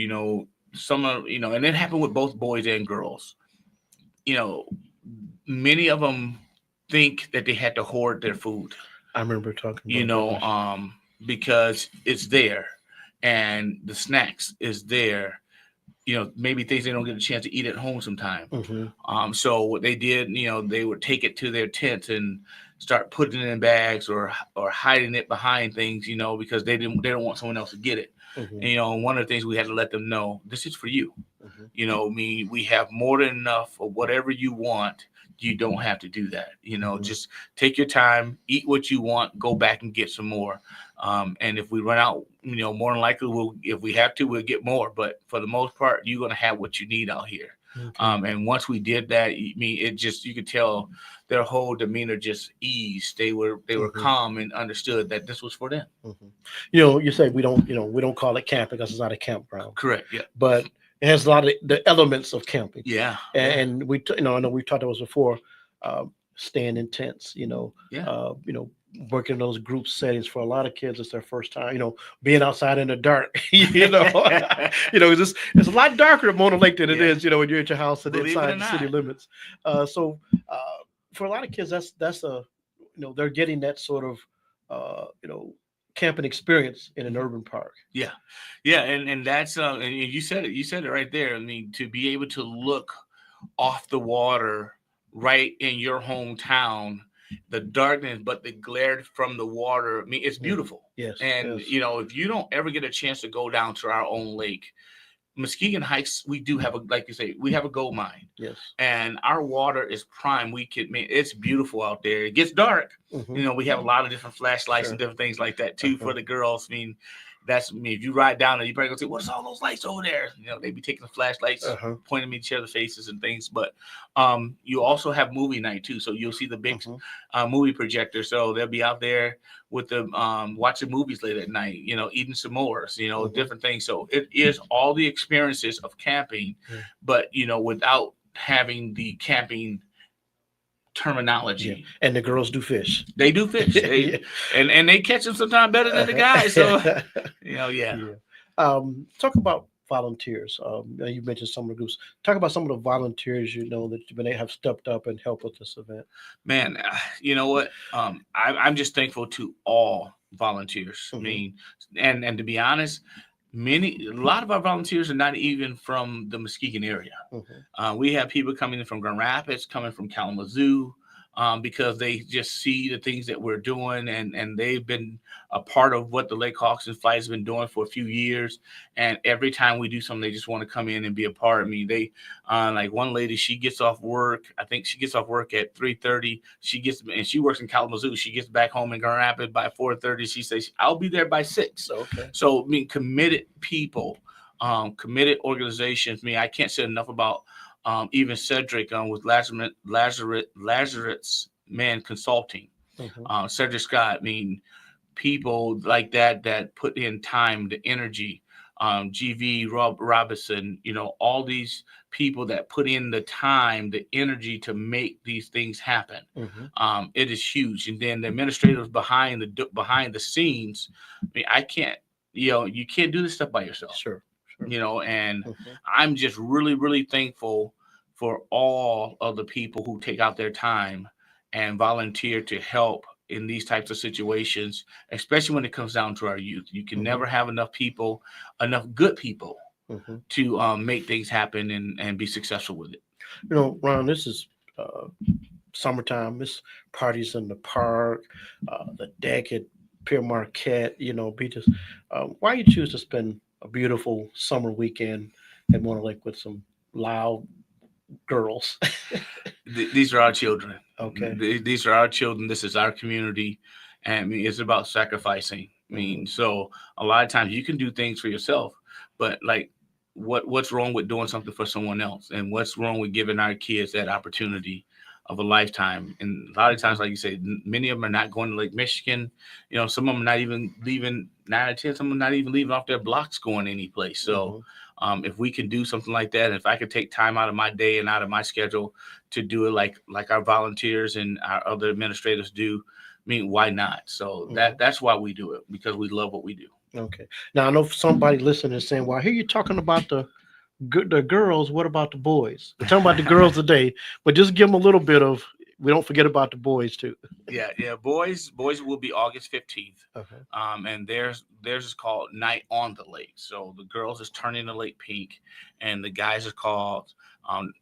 some of and it happened with both boys and girls. Many of them think that they had to hoard their food. I remember talking about because it's there. And the snacks is there, maybe things they don't get a chance to eat at home sometime. So what they did, they would take it to their tents and start putting it in bags or hiding it behind things, because they don't want someone else to get it. And one of the things we had to let them know, this is for you. We have more than enough of whatever you want. You don't have to do that. Just take your time, eat what you want, go back and get some more. And if we run out, more than likely if we have to, we'll get more. But for the most part, you're going to have what you need out here. And once we did that, you could tell their whole demeanor just eased. They were calm and understood that this was for them. You say we don't call it camping because it's not a campground. Correct. Yeah. But it has a lot of the elements of camping. Yeah. And we, I know we talked about this before, staying in tents, working in those group settings. For a lot of kids, it's their first time, being outside in the dark, it's a lot darker at Mona Lake than it is, when you're at your house and inside the city limits. So for a lot of kids, that's they're getting that sort of, camping experience in an urban park. Yeah. And that's, and you said it right there. I mean, to be able to look off the water right in your hometown, the darkness, but the glare from the water. I mean, it's beautiful. Yes. And, if you don't ever get a chance to go down to our own lake, Muskegon Heights, we do have like you say, we have a gold mine. Yes. And our water is prime. It's beautiful out there. It gets dark. We have a lot of different flashlights and different things like that too for the girls. I mean, if you ride down there, you probably gonna say, what's all those lights over there? They be taking the flashlights, pointing at each other's faces and things. But you also have movie night too. So you'll see the big movie projector. So they'll be out there with the watching movies late at night, eating s'mores, different things. So it is all the experiences of camping, but without having the camping terminology. And the girls do fish. They do fish. And they catch them sometimes better than the guys. So talk Talk about volunteers. You mentioned some of the groups. Talk about some of the volunteers that have stepped up and helped with this event. Man, you know what? I'm just thankful to all volunteers. I mean, and to be honest, a lot of our volunteers are not even from the Muskegon area. We have people coming in from Grand Rapids, coming from Kalamazoo, because they just see the things that we're doing, and they've been a part of what the Lake Hawks in Flight has been doing for a few years. And every time we do something, they just want to come in and be a part. I mean, they like one lady, she gets off work. I think she gets off work at 3:30. She works in Kalamazoo. She gets back home in Grand Rapids by 4:30. She says, "I'll be there by 6." Okay. So I mean, committed people, committed organizations. I mean, I can't say enough about. Even Cedric with Lazarus Man Consulting, Cedric Scott. I mean, people like that put in time, the energy. GV Robinson, all these people that put in the time, the energy to make these things happen. It is huge. And then the administrators behind the scenes. I mean, I can't. You can't do this stuff by yourself. Sure. And I'm just really, really thankful for all of the people who take out their time and volunteer to help in these types of situations, especially when it comes down to our youth. You can never have enough good people to make things happen and be successful with it. Ron, this is summertime. This parties in the park, the deck at Pier Marquette, beaches. Why you choose to spend a beautiful summer weekend at Mono Lake with some loud girls? These are our children. Okay. These are our children. This is our community. And I mean, it's about sacrificing. I mean, so a lot of times you can do things for yourself, but like what's wrong with doing something for someone else? And what's wrong with giving our kids that opportunity of a lifetime? And a lot of times, like you say, many of them are not going to Lake Michigan. Some of them are not even leaving 9 or 10. Some of them not even leaving off their blocks going any place. So if we can do something like that, if I could take time out of my day and out of my schedule to do it like our volunteers and our other administrators do, I mean, why not? So that's why we do it, because we love what we do. Okay. Now, I know somebody listening is saying, well, I hear you talking about the girls. What about the boys? We're talking about the girls today, but just give them a little bit of, we don't forget about the boys too. Yeah. Boys will be August 15th. And theirs is called Night on the Lake. So the girls is turning the lake pink, and the guys are called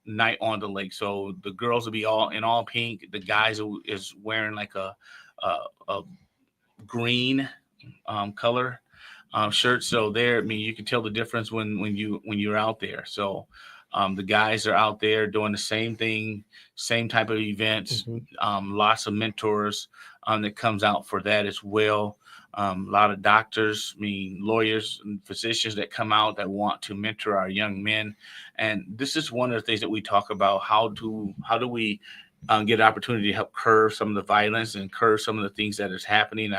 Night on the Lake. So the girls will be all pink. The guys is wearing like a green color shirt. So there, I mean, you can tell the difference when you're out there. So the guys are out there doing the same thing, same type of events. Lots of mentors that comes out for that as well. A lot of doctors, I mean, lawyers and physicians that come out that want to mentor our young men. And this is one of the things that we talk about. How do we get an opportunity to help curb some of the violence and curb some of the things that is happening,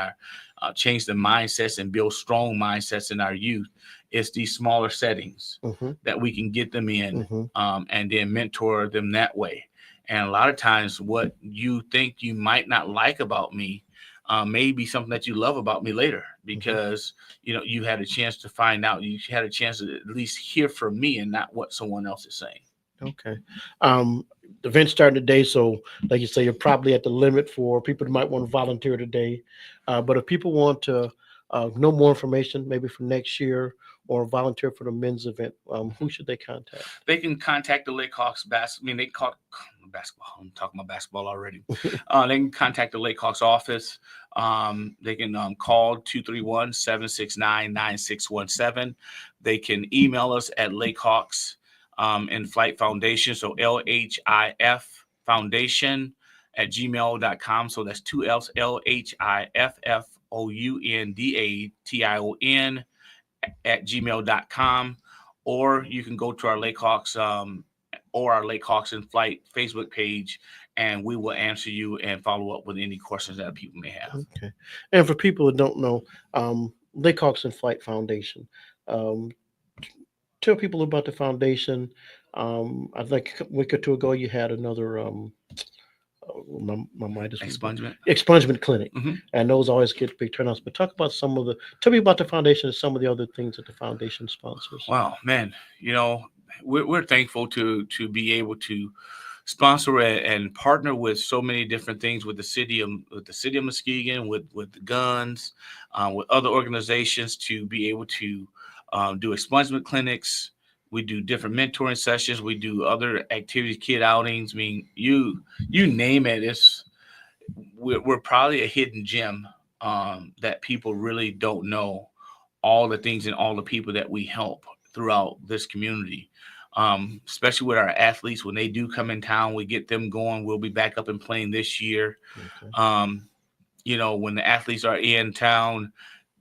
change the mindsets and build strong mindsets in our youth? It's these smaller settings that we can get them in and then mentor them that way. And a lot of times what you think you might not like about me may be something that you love about me later, because you had a chance to find out, you had a chance to at least hear from me and not what someone else is saying. Okay. The event's starting today, so like you say, you're probably at the limit for people who might want to volunteer today. But if people want to know more information, maybe for next year, or volunteer for the men's event, who should they contact? They can contact the Lake Hawks basketball. I'm talking about basketball already. They can contact the Lake Hawks office. They can call 231-769-9617. They can email us at Lake Hawks in Flight Foundation. So LHIF Foundation at gmail.com. So that's 2 L's, LHIFFOUNDATION at gmail.com. Or you can go to our Lake Hawks or our Lake Hawks in Flight Facebook page, and we will answer you and follow up with any questions that people may have. Okay. And for people who don't know, Lake Hawks in Flight Foundation, tell people about the foundation. I think a week or two ago you had another my mind is Expungement. expungement clinic, Mhm. and those always get big turnouts. But talk about tell me about the foundation and some of the other things that the foundation sponsors. Wow, man, we're thankful to be able to sponsor and partner with so many different things with the city of Muskegon, with the guns, with other organizations to be able to do expungement clinics. We do different mentoring sessions. We do other activities, kid outings. I mean, you name it. We're probably a hidden gem that people really don't know all the things and all the people that we help throughout this community. Especially with our athletes, when they do come in town, we get them going. We'll be back up and playing this year. Okay. When the athletes are in town,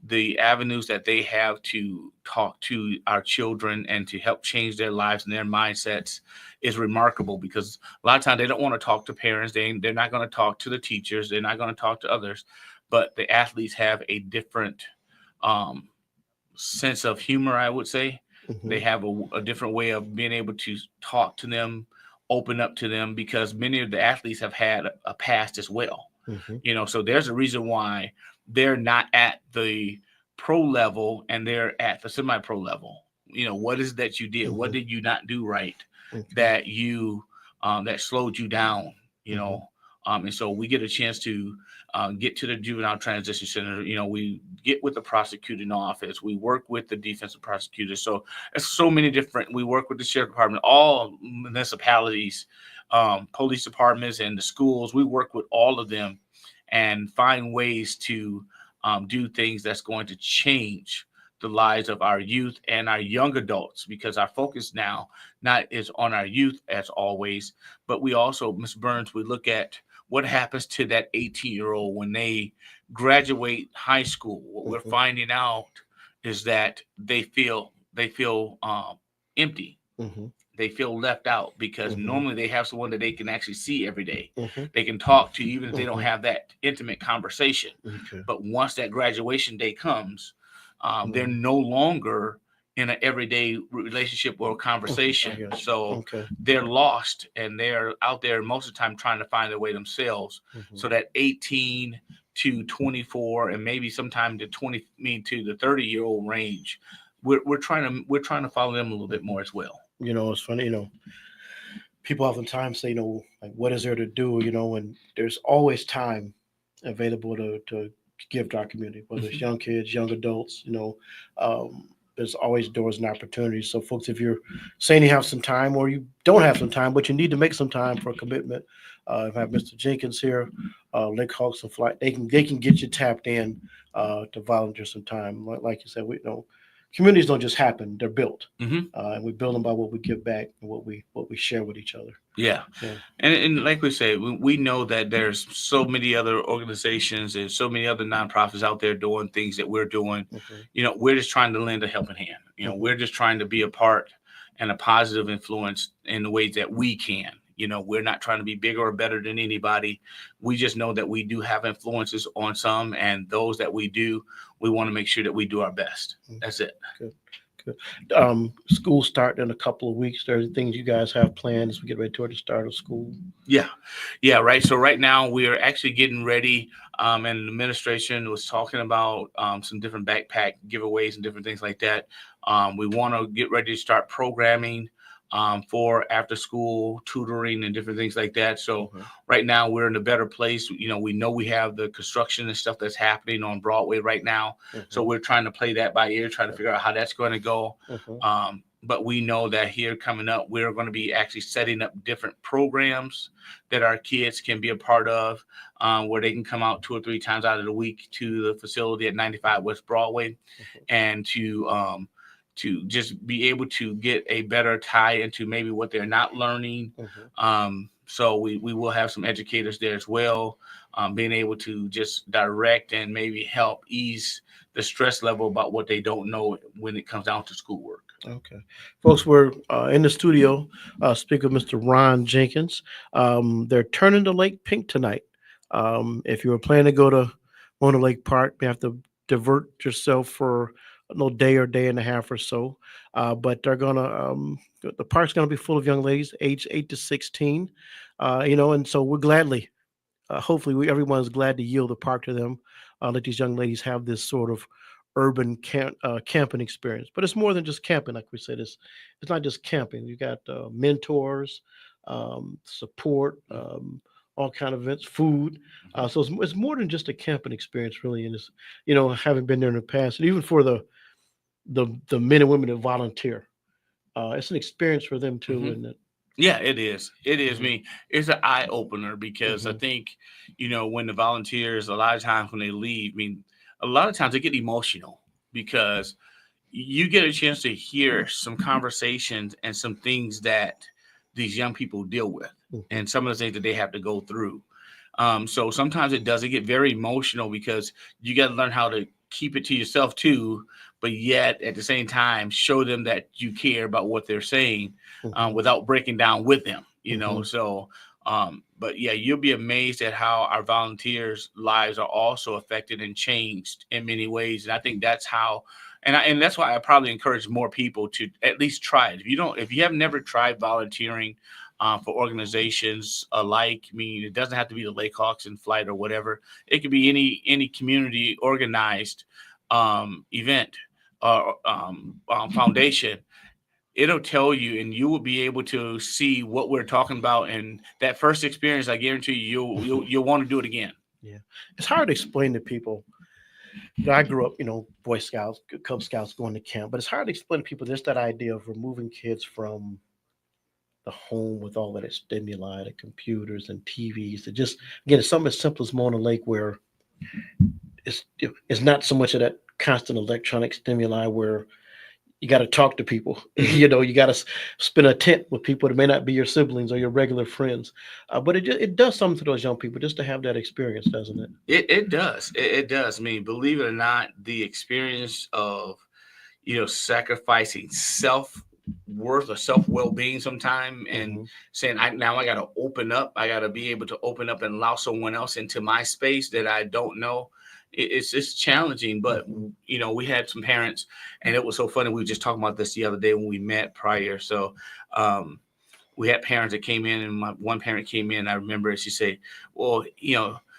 the avenues that they have to talk to our children and to help change their lives and their mindsets is remarkable, because a lot of times they don't want to talk to parents. They're not going to talk to the teachers. They're not going to talk to others, but the athletes have a different sense of humor, I would say. Mhm. They have a different way of being able to talk to them, open up to them, because many of the athletes have had a past as well. Mhm. So there's a reason why they're not at the pro level and they're at the semi-pro level. What is it that you did? What Mhm. did you not do right Okay. that that slowed you down? Mhm. And so we get a chance to get to the juvenile transition center. We get with the prosecuting office. We work with the defensive prosecutors. So there's so many different. We work with the sheriff department, all municipalities, police departments, and the schools. We work with all of them and find ways to do things that's going to change the lives of our youth and our young adults, because our focus now not is on our youth as always, but we also, Ms. Burns, we look at what happens to that 18-year-old when they graduate high school. What we're Mhm. finding out is that they feel empty. Mhm. They feel left out, because Mhm. normally they have someone that they can actually see every day. Mhm. They can talk to, even if they don't Mhm. have that intimate conversation. Okay. But once that graduation day comes, they're Mhm. no longer in an everyday relationship or Okay. I conversation. got you. So Okay. they're lost, and they're out there most of the time trying to find their way themselves. Mhm. So that 18 to 24, and maybe sometime to 20, to the 30-year-old range, we're trying to follow them a little bit more as well. It's funny. People oftentimes say, like, what is there to do? And there's always time available to give to our community, whether it's young kids, young adults. There's always doors and opportunities. So, folks, if you're saying you have some time, or you don't have some time, but you need to make some time for a commitment, if I have Mr. Jenkins here, Lake Hawks and Flight, they can get you tapped in to volunteer some time. Like you said, communities don't just happen; they're built, Mhm. and we build them by what we give back and what we share with each other. Yeah. Yeah. And like we say, we know that there's so many other organizations and so many other nonprofits out there doing things that we're doing. Mhm. We're just trying to lend a helping hand. Mhm. We're just trying to be a part and a positive influence in the ways that we can. We're not trying to be bigger or better than anybody. We just know that we do have influences on some, and those that we do, we want to make sure that we do our best. That's it. Good. Good. School start in a couple of weeks. There's things you guys have planned as we get ready toward the start of school. Yeah, right. So right now we are actually getting ready, and the administration was talking about some different backpack giveaways and different things like that. We want to get ready to start programming for after school tutoring and different things like that. So Mhm. right now we're in a better place. We know we have the construction and stuff that's happening on Broadway right now. So Mhm. we're trying to play that by ear, trying to figure out how that's going to go. Mhm. But we know that here coming up, we're going to be actually setting up different programs that our kids can be a part of, where they can come out 2 or 3 times out of the week to the facility at 95 West Broadway, Mhm. and to just be able to get a better tie into maybe what they're not learning. Mhm. So we will have some educators there as well, being able to just direct and maybe help ease the stress level about what they don't know when it comes down to schoolwork. Okay. Folks, we're in the studio speaking with Mr. Ron Jenkins. They're turning the lake pink tonight. If you were planning to go to Mona Lake Park, you have to divert yourself for a little day or day and a half or so. But the park's gonna be full of young ladies, age 8 to 16. And so we'll gladly hopefully everyone's glad to yield the park to them. Let these young ladies have this sort of urban camping experience. But it's more than just camping, like we said. It's not just camping. You got mentors, support, all kind of events, food. So it's more than just a camping experience, really. And it's, having been there in the past, and even for the men and women that volunteer, it's an experience for them too, Mhm. isn't it? Yeah, it is. It is. Mhm. Me. It's an eye opener because I Mhm. think, when the volunteers, a lot of times when they leave, a lot of times they get emotional because you get a chance to hear some conversations and some things that these young people deal with Mhm. and some of the things that they have to go through. So sometimes it does. It get very emotional because you got to learn how to keep it to yourself too, but yet at the same time show them that you care about what they're saying Mhm. without breaking down with them. Mhm. So. But yeah, you'll be amazed at how our volunteers' lives are also affected and changed in many ways. And I think that's how, and that's why I probably encourage more people to at least try it. If you have never tried volunteering, for organizations alike. It doesn't have to be the Lakehawks in flight or whatever. It could be any community organized event or foundation. It'll tell you, and you will be able to see what we're talking about. And that first experience, I guarantee you, you'll want to do it again. Yeah, it's hard to explain to people. I grew up, Boy Scouts, Cub Scouts, going to camp, but it's hard to explain to people just that idea of removing kids from the home with all of that stimuli, the computers and TVs. It just, again, it's something as simple as mowing a lake where it's not so much of that constant electronic stimuli where you got to talk to people. You got to spin a tent with people that may not be your siblings or your regular friends. But it does something to those young people just to have that experience, doesn't it? It does. It does. Believe it or not, the experience of sacrificing self worth or self well being sometime and Hmm. saying I got to open up. I got to be able to open up and allow someone else into my space that I don't know. It's challenging, but Hmm. we had some parents, and it was so funny. We were just talking about this the other day when we met prior. So. We had parents that came in, and my one parent came in. I remember she said, "Well,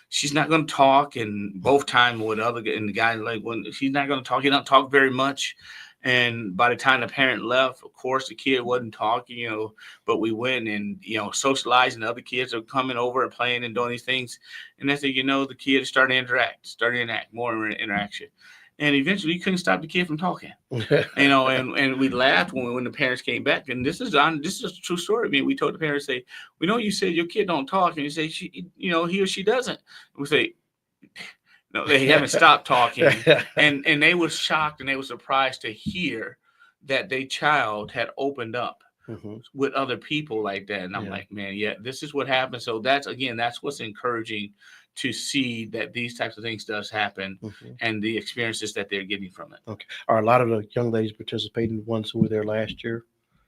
she's not going to talk." And both times with the guy, like, when she's not going to talk, he don't talk very much. And by the time the parent left, of course, the kid wasn't talking, but we went and, socializing. The other kids are coming over and playing and doing these things. And that's the kid started to interact, more interaction. And eventually you couldn't stop the kid from talking. And we laughed when the parents came back. And this is a true story. We told the parents, say, we know you said your kid don't talk, and you say he or she doesn't. We say, no, they haven't stopped talking, and they were shocked and they were surprised to hear that their child had opened up Hmm. with other people like that. And I'm Yeah. like, man, yeah, this is what happens. So that's what's encouraging to see that these types of things does happen Hmm. and the experiences that they're getting from it. Okay. Are a lot of the young ladies participating, the ones who were there last year?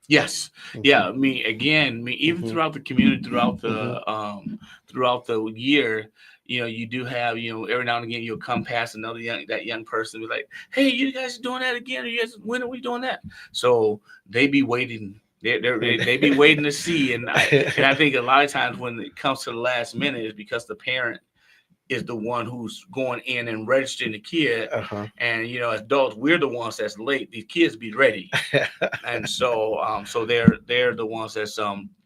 Yes. Hmm. Yeah. Even Hmm. throughout the community, Hmm. throughout the year, you do have, every now and again you'll come past that young person and be like, hey, you guys doing that again? Or you guys, when are we doing that? So they be waiting. They be waiting to see. And I think a lot of times when it comes to the last minute is because the parent is the one who's going in and registering the kid. Uh-huh. And as adults, we're the ones that's late. These kids be ready. And so they're the ones that's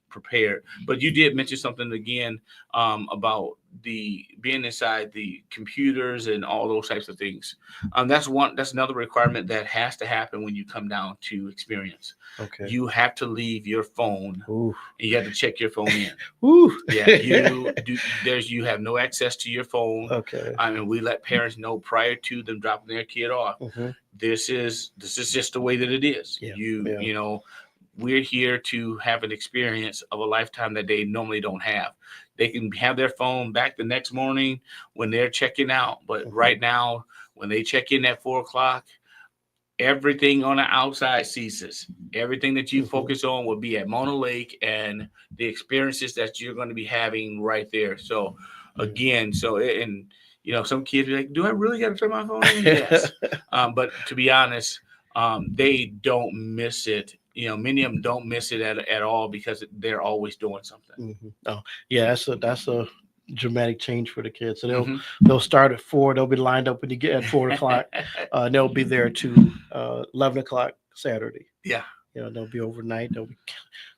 prepared. But you did mention something again about the being inside the computers and all those types of things. That's another requirement that has to happen when you come down to experience. Okay. You have to leave your phone. Ooh. And you have to check your phone in. Ooh. Yeah, you have no access to your phone. Okay. We let parents know prior to them dropping their kid off. Hmm. This is just the way that it is. Yeah. We're here to have an experience of a lifetime that they normally don't have. They can have their phone back the next morning when they're checking out, but right now, when they check in at 4 o'clock, everything on the outside ceases. Everything that you focus on will be at Mona Lake and the experiences that you're going to be having right there. So again, some kids be like, do I really got to turn my phone in? Yes. But to be honest, they don't miss it. Many of them don't miss it at all because they're always doing something. Oh, yeah, that's a dramatic change for the kids. So Mhm. they'll start at 4. They'll be lined up when you get at 4 o'clock. And they'll be there to 11 o'clock Saturday. Yeah. They'll be overnight. They'll be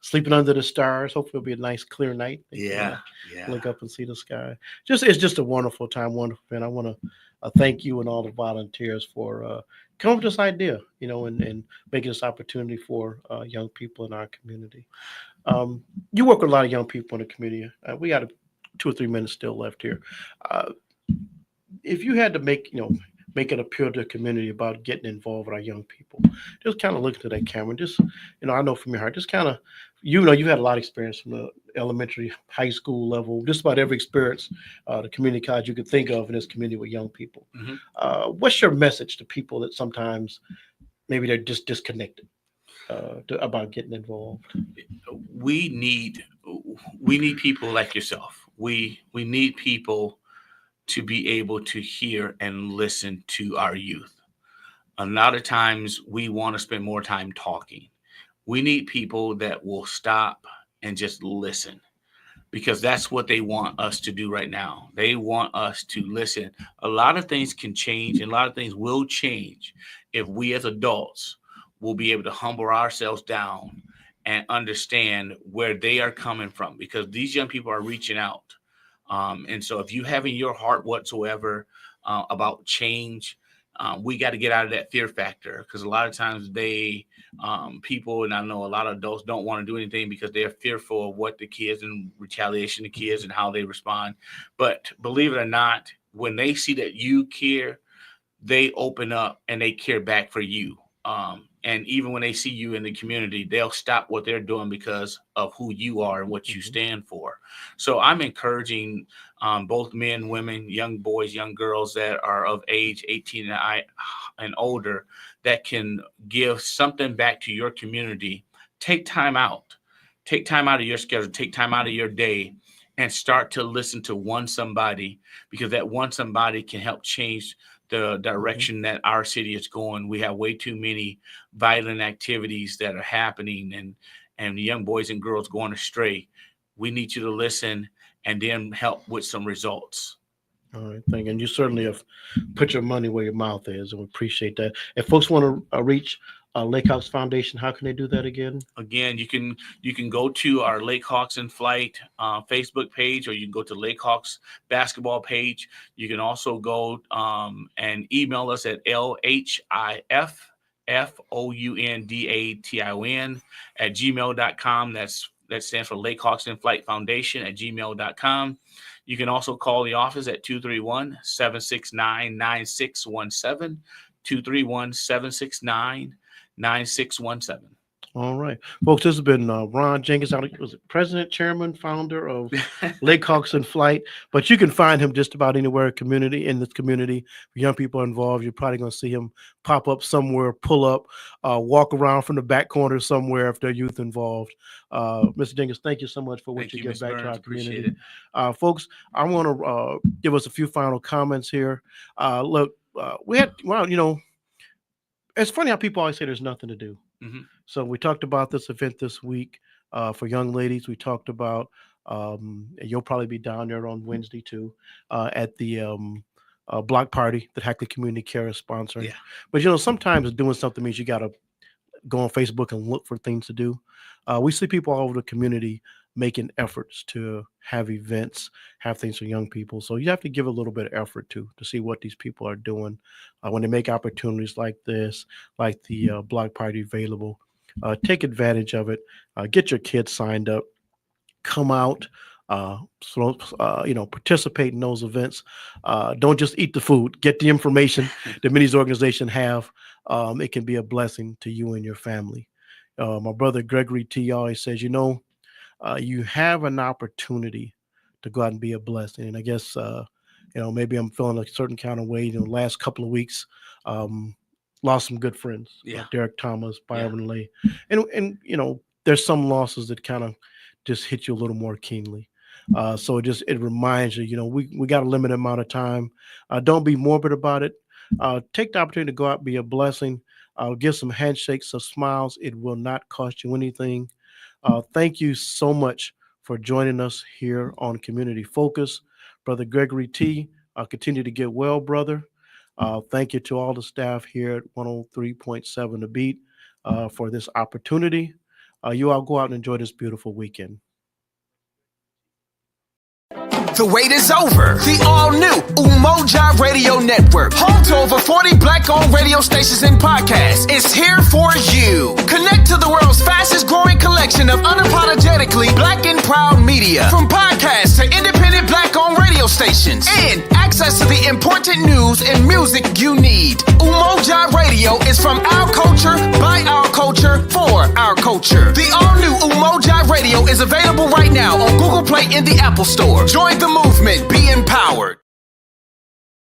sleeping under the stars. Hopefully, it'll be a nice, clear night. They can, Yeah. Yeah. look up and see the sky. It's just a wonderful time, wonderful event. I want to thank you and all the volunteers for coming up with this idea, and making this opportunity for young people in our community. You work with a lot of young people in the community. We got 2 or 3 minutes still left here. Uh, if you had to make an appeal to the community about getting involved with our young people, just kind of look into that camera. Just, I know from your heart, just kind of, you've had a lot of experience from the elementary, high school level, just about every experience, the community college you could think of in this community with young people. Mhm. What's your message to people that sometimes maybe they're just disconnected about getting involved? We need people like yourself. We need people to be able to hear and listen to our youth. A lot of times we want to spend more time talking. We need people that will stop and just listen, because that's what they want us to do right now. They want us to listen. A lot of things can change, and a lot of things will change if we as adults will be able to humble ourselves down and understand where they are coming from, because these young people are reaching out. And so if you have in your heart whatsoever about change, we got to get out of that fear factor, because a lot of times people, and I know a lot of adults don't want to do anything because they're fearful of what the kids and retaliation to kids and how they respond. But believe it or not, when they see that you care, they open up and they care back for you. And even when they see you in the community, they'll stop what they're doing because of who you are and what you stand for. So I'm encouraging both men, women, young boys, young girls that are of age 18 and older that can give something back to your community. Take time out. Take time out of your schedule. Take time out of your day and start to listen to one somebody, because that one somebody can help change the direction that our city is going. We have way too many violent activities that are happening, and the young boys and girls going astray. We need you to listen and then help with some results. All right, thank you. And you certainly have put your money where your mouth is, and we appreciate that. If folks want to reach Lake House Foundation, how can they do that again? Again, you can go to our Lake Hawks in Flight Facebook page, or you can go to Lake Hawks basketball page. You can also go and email us at lhiffoundation@gmail.com. That stands for Lake Hawks in Flight Foundation at gmail.com. You can also call the office at 231-769-9617, 231-769-9617. All right, folks, this has been Ron Jenkins, was it president, chairman, founder of Lake Hawks in Flight. But you can find him just about anywhere in this community. If young people are involved, you're probably going to see him pop up somewhere, pull up, walk around from the back corner somewhere if they're youth involved. Mr. Jenkins, thank you so much for what Thank you you, give Ms. back to Burns. our community. Appreciate it. Folks, I want to give us a few final comments here. Look, we had, it's funny how people always say there's nothing to do. Mhm. So we talked about this event this week for young ladies. We talked about, and you'll probably be down there on Wednesday too, at the block party that Hackley Community Care is sponsoring. Yeah. But sometimes doing something means you got to go on Facebook and look for things to do. We see people all over the community making efforts to have events, have things for young people. So you have to give a little bit of effort to see what these people are doing when they make opportunities like this, like the block party available. Take advantage of it. Get your kids signed up. Come out. Participate in those events. Don't just eat the food. Get the information the Minis organization have. It can be a blessing to you and your family. My brother Gregory T. always says, you have an opportunity to go out and be a blessing. And I guess, maybe I'm feeling a certain kind of way. Last couple of weeks, lost some good friends, Yeah. Derek Thomas, Byron Lay. And there's some losses that kind of just hit you a little more keenly. So it reminds you, we got a limited amount of time. Don't be morbid about it. Take the opportunity to go out, be a blessing. Give some handshakes, some smiles. It will not cost you anything. Thank you so much for joining us here on Community Focus. Brother Gregory T., continue to get well, brother. Thank you to all the staff here at 103.7 The Beat for this opportunity. You all go out and enjoy this beautiful weekend. The wait is over. The all-new Umoja Radio Network, home to over 40 Black-owned radio stations and podcasts, is here for you. Connect to the world's fastest-growing collection of unapologetically Black and proud media, from podcasts to independent Black-owned radio stations, and access to the important news and music you need. Umoja Radio is from our culture, by our culture, for our culture. The all-new Umoja Radio is available right now on Google Play and the Apple Store. Join the movement. Be empowered.